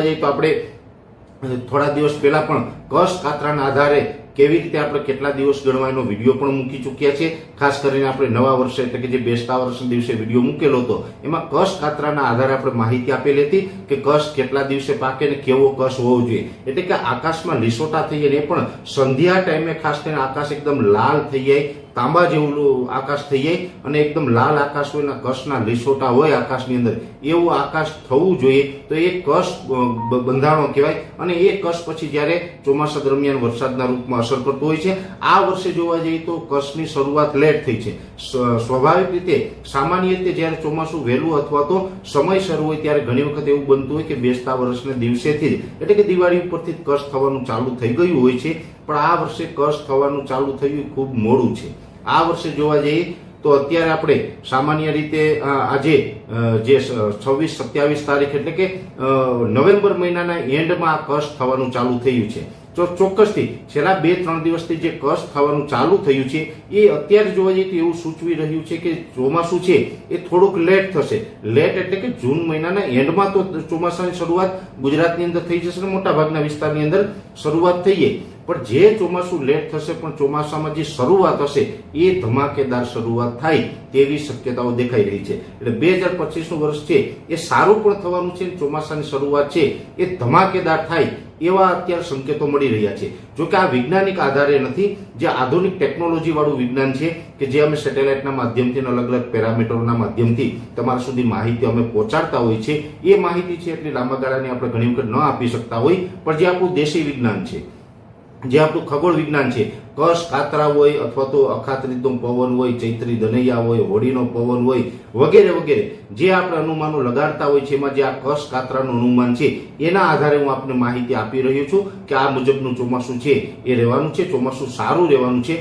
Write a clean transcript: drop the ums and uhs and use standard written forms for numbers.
જઈએ તો આપણે થોડા દિવસ પહેલા પણ કસ કાતરાના આધારે કેવી રીતે આપણે કેટલા દિવસ ગણવા એનો વિડીયો પણ મૂકી ચૂક્યા છે। ખાસ કરીને આપણે નવા વર્ષે એટલે કે જે બેસતા વર્ષના દિવસે વિડીયો મૂકેલો હતો એમાં કસ કાતરાના આધારે આપણે માહિતી આપેલી હતી કે કસ કેટલા દિવસે પાકે ને કેવો કસ હોવો જોઈએ। એટલે કે આકાશમાં લીસોટા થઈ જાય, એ પણ સંધ્યા ટાઈમે ખાસ કરીને આકાશ એકદમ લાલ થઈ જાય, તાંબા જેવું આકાશ થઈ જાય અને એકદમ લાલ આકાશ હોય, કસના લીસોટા હોય આકાશની અંદર, એવું આકાશ થવું જોઈએ। તો એ કસ બંધાણો કહેવાય અને એ કસ પછી જ્યારે ચોમાસા દરમિયાન વરસાદના રૂપમાં અસર કરતો હોય છે। આ વર્ષે જોવા જઈએ તો કસની શરૂઆત લેટ થઈ છે। સ્વાભાવિક રીતે સામાન્ય રીતે જ્યારે ચોમાસું વહેલું અથવા તો સમયસર હોય ત્યારે ઘણી વખત એવું બનતું હોય કે બેસતા વર્ષના દિવસેથી જ એટલે કે દિવાળી ઉપરથી જ કસ થવાનું ચાલુ થઈ ગયું હોય છે, પણ આ વર્ષે કસ થવાનું ચાલુ થયું ખૂબ મોડું છે। આ વર્ષે જોવા જઈએ તો અત્યારે આપણે સામાન્ય રીતે આજે જે 26-27 તારીખ એટલે કે નવેમ્બર મહિનાના એન્ડમાં આ કસ થવાનું ચાલુ થયું છે। તો ચોક્કસથી છેલ્લા 2-3 દિવસથી જે કસ થવાનું ચાલુ થયું છે એ અત્યારે જોવા જઈએ તો એવું સૂચવી રહ્યું છે કે ચોમાસું છે એ થોડુંક લેટ થશે। લેટ એટલે કે જૂન મહિનાના એન્ડમાં તો ચોમાસાની શરૂઆત ગુજરાતની અંદર થઈ જશે, મોટા ભાગના વિસ્તારની અંદર શરૂઆત થઈ જાય, પણ જે ચોમાસું લેટ થશે પણ ચોમાસામાં જે શરૂઆત હશે એ ધમાકેદાર શરૂઆત થાય તેવી શક્યતાઓ દેખાઈ રહી છે। એટલે 2025નું વર્ષ છે એ સારું પણ થવાનું છે, ચોમાસાની શરૂઆત છે એ ધમાકેદાર થાય એવા અત્યારે સંકેતો મળી રહ્યા છે। જો કે આ વૈજ્ઞાનિક આધારે નથી, જે આધુનિક ટેકનોલોજી વાળું વિજ્ઞાન છે કે જે અમે સેટેલાઇટના માધ્યમથી અલગ અલગ પેરામીટરોના માધ્યમથી તમારા સુધી માહિતી અમે પહોંચાડતા હોય છે, એ માહિતી છે એટલી લાંબા ગાળાની આપણે ઘણી વખત ન આપી શકતા હોય, પણ જે આપણું દેશી વિજ્ઞાન છે, જે આપણું ખગોળ વિજ્ઞાન છે, કસ કાતરા હોય અથવા તો અખાત્રીજનો પવન હોય, ચૈત્રી દનૈયા હોય, હોળીનો પવન હોય વગેરે વગેરે જે આપણે અનુમાનો લગાડતા હોય છે, એમાં જે આ કસ કાતરાનું અનુમાન છે એના આધારે હું આપને માહિતી આપી રહ્યો છું કે આ મુજબનું ચોમાસું છે એ રહેવાનું છે, ચોમાસું સારું રહેવાનું છે।